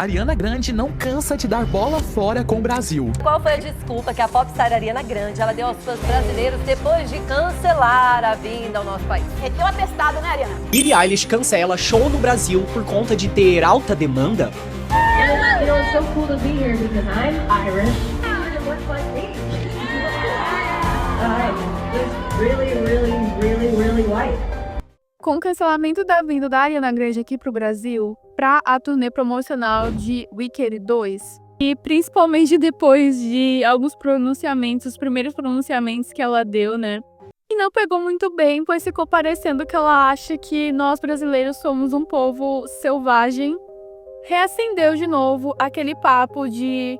Ariana Grande não cansa de dar bola fora com o Brasil. Qual foi a desculpa que a popstar Ariana Grande ela deu aos fãs brasileiros depois de cancelar a vinda ao nosso país? Meteu atestado, né, Ariana? Billie Eilish cancela show no Brasil por conta de ter alta demanda. You know, it's so cool to be here because I'm Irish. It looks like me. Just really white. Com o cancelamento da vinda da Ariana Grande aqui pro Brasil, para a turnê promocional de Wicked 2, e principalmente depois de alguns pronunciamentos, os primeiros pronunciamentos que ela deu, né? E não pegou muito bem, pois ficou parecendo que ela acha que nós brasileiros somos um povo selvagem. Reacendeu de novo aquele papo de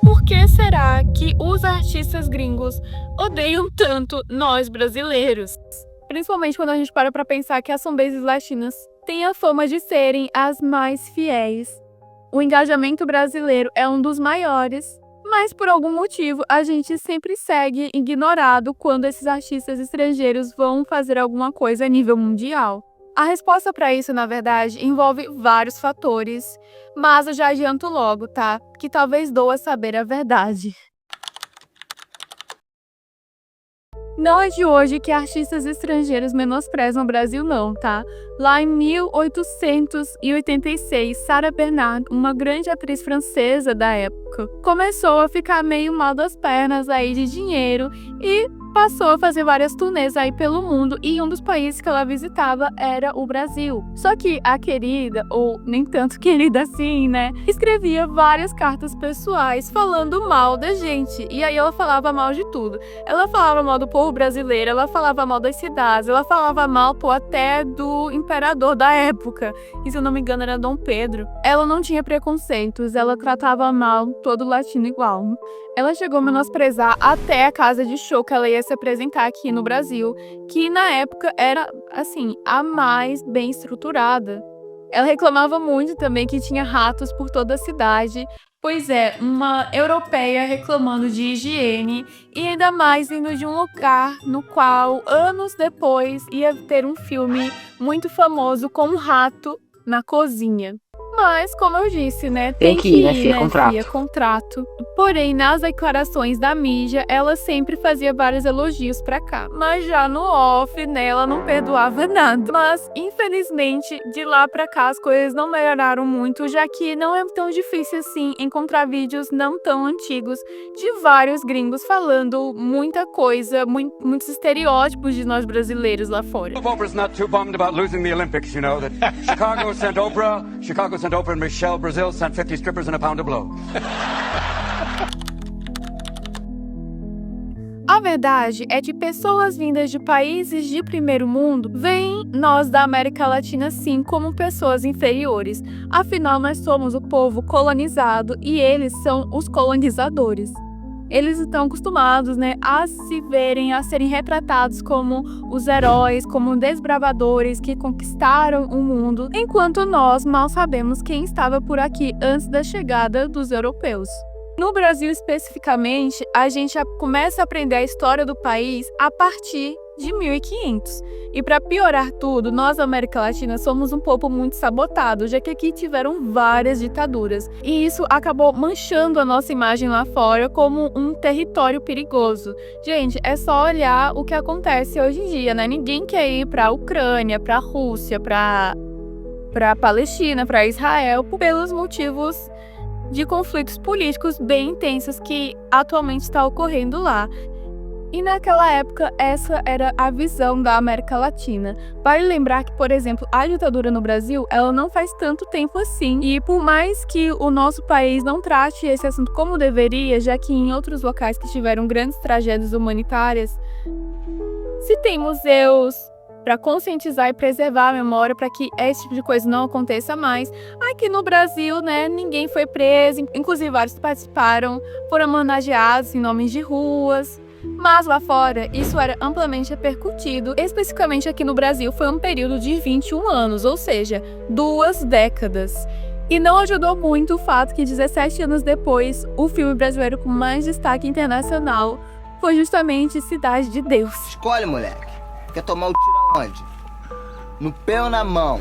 por que será que os artistas gringos odeiam tanto nós brasileiros? Principalmente quando a gente para pra pensar que as fanbases latinas têm a fama de serem as mais fiéis. O engajamento brasileiro é um dos maiores, mas por algum motivo a gente sempre segue ignorado quando esses artistas estrangeiros vão fazer alguma coisa a nível mundial. A resposta para isso, na verdade, envolve vários fatores, mas eu já adianto logo, tá? Que talvez doa saber a verdade. Não é de hoje que artistas estrangeiros menosprezam o Brasil, não, tá? Lá em 1886, Sarah Bernhardt, uma grande atriz francesa da época, começou a ficar meio mal das pernas aí de dinheiro e passou a fazer várias turnês aí pelo mundo, e um dos países que ela visitava era o Brasil. Só que a querida, ou nem tanto querida assim, né, escrevia várias cartas pessoais falando mal da gente. E aí ela falava mal de tudo. Ela falava mal do povo brasileiro, ela falava mal das cidades, ela falava mal, pô, até do imperador da época. E se eu não me engano era Dom Pedro. Ela não tinha preconceitos, ela tratava mal todo latino igual. Ela chegou a menosprezar até a casa de show que ela ia se apresentar aqui no Brasil, que na época era, assim, a mais bem estruturada. Ela reclamava muito também que tinha ratos por toda a cidade. Pois é, uma europeia reclamando de higiene e ainda mais vindo de um lugar no qual, anos depois, ia ter um filme muito famoso com um rato na cozinha. Mas, como eu disse, né, tem que ir, né, via contrato. Porém, nas declarações da mídia, ela sempre fazia vários elogios pra cá. Mas já no off, né, ela não perdoava nada. Mas, infelizmente, de lá pra cá as coisas não melhoraram muito, já que não é tão difícil assim encontrar vídeos não tão antigos de vários gringos falando muita coisa, muitos estereótipos de nós brasileiros lá fora. Oprah's not too bummed about losing the Olympics, you know, that Chicago sent Oprah and Michelle, Brazil sent 50 strippers and a pound of blow. A verdade é que pessoas vindas de países de primeiro mundo veem nós da América Latina sim como pessoas inferiores. Afinal, nós somos o povo colonizado e eles são os colonizadores. Eles estão acostumados, né, a se verem, a serem retratados como os heróis, como desbravadores que conquistaram o mundo, enquanto nós mal sabemos quem estava por aqui antes da chegada dos europeus. No Brasil, especificamente, a gente começa a aprender a história do país a partir de 1500. E para piorar tudo, nós da América Latina somos um povo muito sabotado, já que aqui tiveram várias ditaduras. E isso acabou manchando a nossa imagem lá fora como um território perigoso. Gente, é só olhar o que acontece hoje em dia, né? Ninguém quer ir para a Ucrânia, para a Rússia, para a Palestina, para Israel, pelos motivos de conflitos políticos bem intensos que atualmente está ocorrendo lá. E naquela época, essa era a visão da América Latina. Vale lembrar que, por exemplo, a ditadura no Brasil, ela não faz tanto tempo assim. E por mais que o nosso país não trate esse assunto como deveria, já que em outros locais que tiveram grandes tragédias humanitárias, se tem museus para conscientizar e preservar a memória para que esse tipo de coisa não aconteça mais. Aqui no Brasil, né, ninguém foi preso, inclusive vários participaram, foram homenageados em nomes de ruas. Mas lá fora, isso era amplamente repercutido. Especificamente aqui no Brasil, foi um período de 21 anos, ou seja, 2 décadas. E não ajudou muito o fato que 17 anos depois, o filme brasileiro com mais destaque internacional foi justamente Cidade de Deus. Escolhe, moleque. Quer tomar o tiro aonde? No pé ou na mão?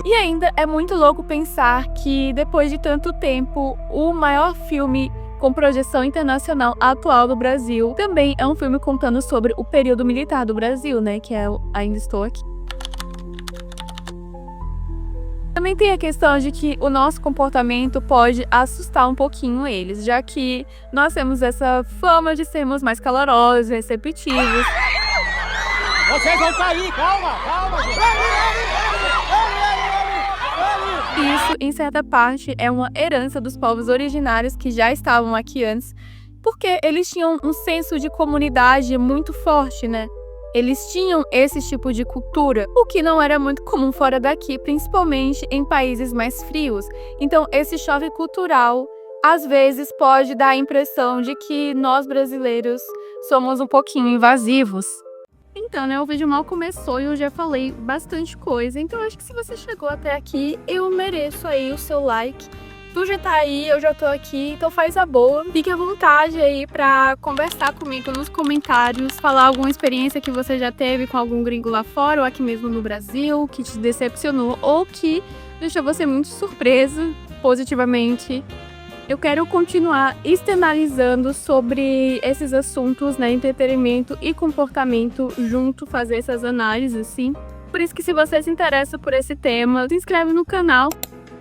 E ainda é muito louco pensar que, depois de tanto tempo, o maior filme com projeção internacional atual do Brasil também é um filme contando sobre o período militar do Brasil, né? Que é o Ainda Estou Aqui. Também tem a questão de que o nosso comportamento pode assustar um pouquinho eles, já que nós temos essa fama de sermos mais calorosos, receptivos. Vocês vão cair, calma, gente. Isso, em certa parte, é uma herança dos povos originários que já estavam aqui antes, porque eles tinham um senso de comunidade muito forte, né? Eles tinham esse tipo de cultura, o que não era muito comum fora daqui, principalmente em países mais frios. Então, esse choque cultural, às vezes, pode dar a impressão de que nós brasileiros somos um pouquinho invasivos. Então, né, o vídeo mal começou e eu já falei bastante coisa, então acho que se você chegou até aqui, eu mereço aí o seu like. Tu já tá aí, eu já tô aqui, então faz a boa. Fique à vontade aí pra conversar comigo nos comentários, falar alguma experiência que você já teve com algum gringo lá fora ou aqui mesmo no Brasil, que te decepcionou ou que deixou você muito surpreso positivamente. Eu quero continuar externalizando sobre esses assuntos, né, entretenimento e comportamento junto, fazer essas análises, assim. Por isso que se você se interessa por esse tema, se inscreve no canal.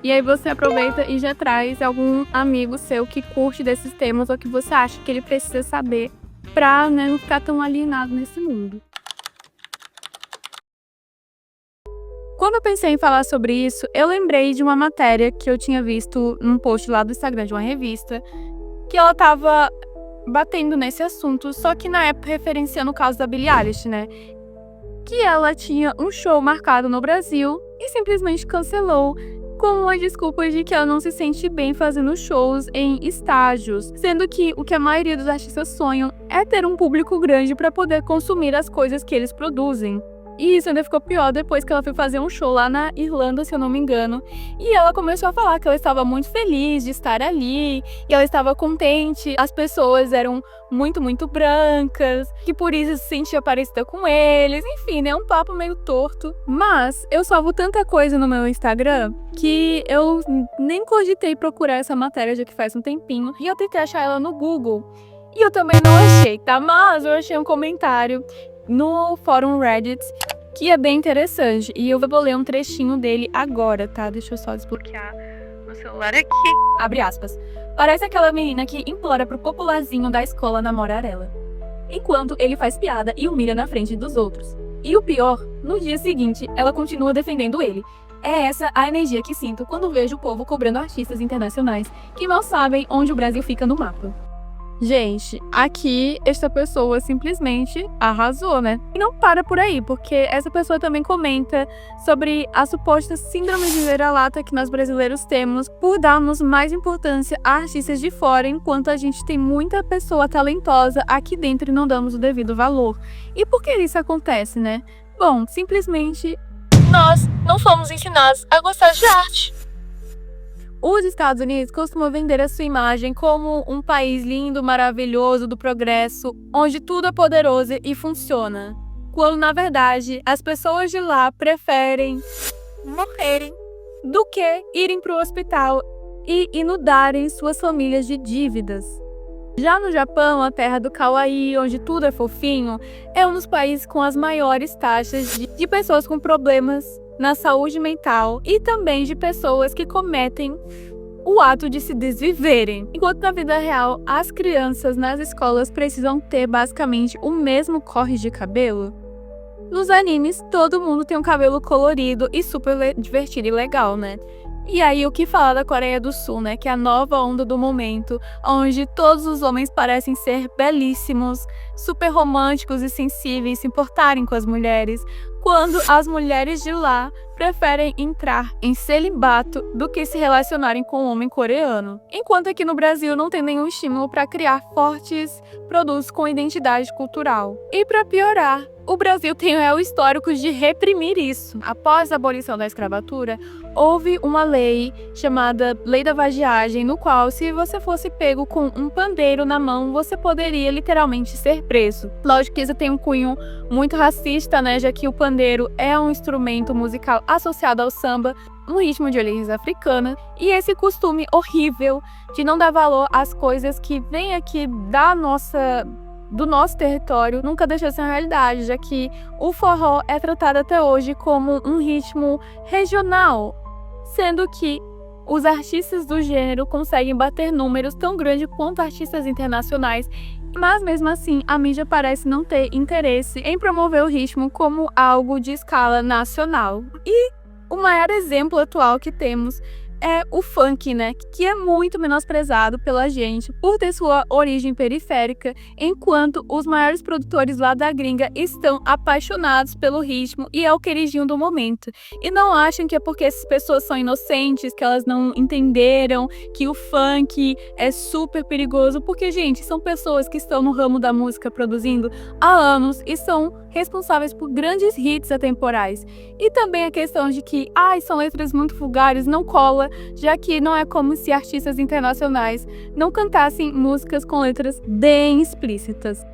E aí você aproveita e já traz algum amigo seu que curte desses temas ou que você acha que ele precisa saber pra, né, não ficar tão alienado nesse mundo. Quando eu pensei em falar sobre isso, eu lembrei de uma matéria que eu tinha visto num post lá do Instagram de uma revista, que ela tava batendo nesse assunto, só que na época referenciando o caso da Billie Eilish, né? Que ela tinha um show marcado no Brasil e simplesmente cancelou, com a desculpa de que ela não se sente bem fazendo shows em estádios, sendo que o que a maioria dos artistas sonham é ter um público grande para poder consumir as coisas que eles produzem. E isso ainda ficou pior depois que ela foi fazer um show lá na Irlanda, se eu não me engano. E ela começou a falar que ela estava muito feliz de estar ali, e ela estava contente, as pessoas eram muito brancas, que por isso se sentia parecida com eles, enfim, né, um papo meio torto. Mas eu salvo tanta coisa no meu Instagram que eu nem cogitei procurar essa matéria já que faz um tempinho, e eu tentei achar ela no Google. E eu também não achei, tá? Mas eu achei um comentário no fórum Reddit, que é bem interessante. E eu vou ler um trechinho dele agora, tá? Deixa eu só desbloquear meu celular aqui. Abre aspas. Parece aquela menina que implora pro popularzinho da escola namorar ela, enquanto ele faz piada e humilha na frente dos outros. E o pior, no dia seguinte, ela continua defendendo ele. É essa a energia que sinto quando vejo o povo cobrando artistas internacionais que mal sabem onde o Brasil fica no mapa. Gente, aqui esta pessoa simplesmente arrasou, né? E não para por aí, porque essa pessoa também comenta sobre a suposta síndrome de vira-lata que nós brasileiros temos por darmos mais importância a artistas de fora, enquanto a gente tem muita pessoa talentosa aqui dentro e não damos o devido valor. E por que isso acontece, né? Bom, simplesmente nós não fomos ensinados a gostar de arte. Os Estados Unidos costumam vender a sua imagem como um país lindo, maravilhoso, do progresso, onde tudo é poderoso e funciona. Quando, na verdade, as pessoas de lá preferem morrerem do que irem para o hospital e inudarem suas famílias de dívidas. Já no Japão, a terra do kawaii, onde tudo é fofinho, é um dos países com as maiores taxas de pessoas com problemas na saúde mental e também de pessoas que cometem o ato de se desviverem. Enquanto na vida real, as crianças nas escolas precisam ter basicamente o mesmo corte de cabelo. Nos animes, todo mundo tem um cabelo colorido e super divertido e legal, né? E aí, o que falar da Coreia do Sul, né? Que é a nova onda do momento, onde todos os homens parecem ser belíssimos, super românticos e sensíveis, se importarem com as mulheres, quando as mulheres de lá preferem entrar em celibato do que se relacionarem com o homem coreano. Enquanto aqui no Brasil não tem nenhum estímulo para criar fortes produtos com identidade cultural. E para piorar, o Brasil tem um réu histórico de reprimir isso. Após a abolição da escravatura, houve uma lei chamada Lei da Vadiagem, no qual, se você fosse pego com um pandeiro na mão, você poderia literalmente ser preso. Lógico que isso tem um cunho muito racista, né, já que o pandeiro pandeiro é um instrumento musical associado ao samba, um ritmo de origem africana, e esse costume horrível de não dar valor às coisas que vêm aqui do nosso território nunca deixou de ser uma realidade, já que o forró é tratado até hoje como um ritmo regional, sendo que os artistas do gênero conseguem bater números tão grandes quanto artistas internacionais, mas mesmo assim a mídia parece não ter interesse em promover o ritmo como algo de escala nacional. E o maior exemplo atual que temos é o funk, né? Que é muito menosprezado pela gente por ter sua origem periférica, enquanto os maiores produtores lá da gringa estão apaixonados pelo ritmo e é o queridinho do momento. E não acham que é porque essas pessoas são inocentes, que elas não entenderam que o funk é super perigoso, porque, gente, são pessoas que estão no ramo da música produzindo há anos e são responsáveis por grandes hits atemporais. E também a questão de que, são letras muito vulgares, não cola, já que não é como se artistas internacionais não cantassem músicas com letras bem explícitas.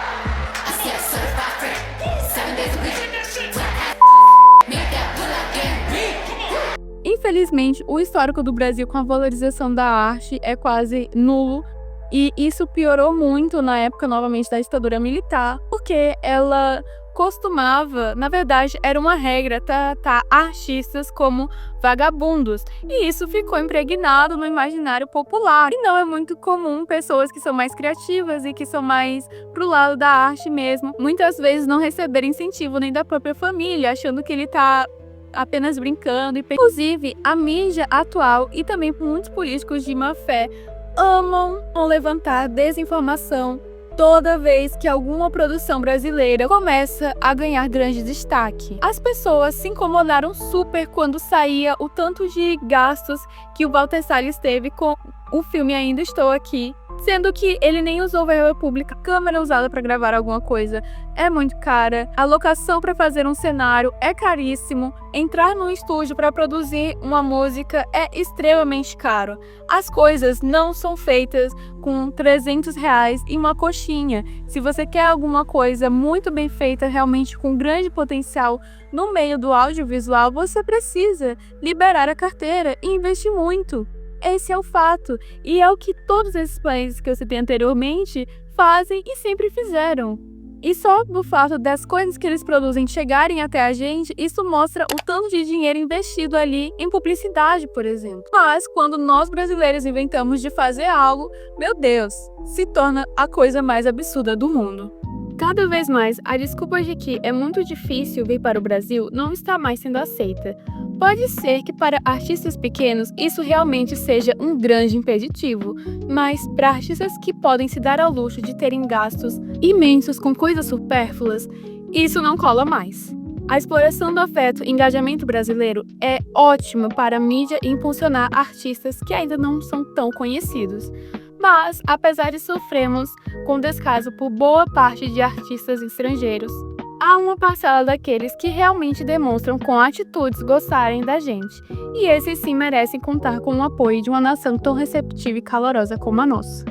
Infelizmente, o histórico do Brasil com a valorização da arte é quase nulo, e isso piorou muito na época, novamente, da ditadura militar, porque ela costumava, na verdade, era uma regra tratar artistas como vagabundos, e isso ficou impregnado no imaginário popular. E não é muito comum pessoas que são mais criativas e que são mais pro lado da arte mesmo, muitas vezes não receberem incentivo nem da própria família, achando que ele tá apenas brincando. Inclusive, a mídia atual e também muitos políticos de má fé amam levantar desinformação toda vez que alguma produção brasileira começa a ganhar grande destaque. As pessoas se incomodaram super quando saía o tanto de gastos que o Walter Salles teve com o filme Ainda Estou Aqui, sendo que ele nem usou verba pública. A câmera usada para gravar alguma coisa é muito cara, a locação para fazer um cenário é caríssimo, entrar num estúdio para produzir uma música é extremamente caro. As coisas não são feitas com R$300 e uma coxinha. Se você quer alguma coisa muito bem feita, realmente com grande potencial no meio do audiovisual, você precisa liberar a carteira e investir muito. Esse é o fato, e é o que todos esses países que eu citei anteriormente fazem e sempre fizeram. E só do fato das coisas que eles produzem chegarem até a gente, isso mostra o tanto de dinheiro investido ali em publicidade, por exemplo. Mas quando nós brasileiros inventamos de fazer algo, meu Deus, se torna a coisa mais absurda do mundo. Cada vez mais, a desculpa de que é muito difícil vir para o Brasil não está mais sendo aceita. Pode ser que para artistas pequenos isso realmente seja um grande impeditivo, mas para artistas que podem se dar ao luxo de terem gastos imensos com coisas supérfluas, isso não cola mais. A exploração do afeto e engajamento brasileiro é ótima para a mídia impulsionar artistas que ainda não são tão conhecidos. Mas, apesar de sofrermos com descaso por boa parte de artistas estrangeiros, há uma parcela daqueles que realmente demonstram com atitudes gostarem da gente. E esses sim merecem contar com o apoio de uma nação tão receptiva e calorosa como a nossa.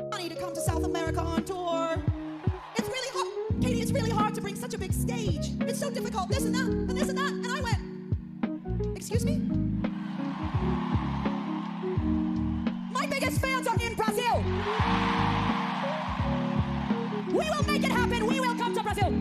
My biggest fans are in Brazil. We will make it happen. We will come to Brazil.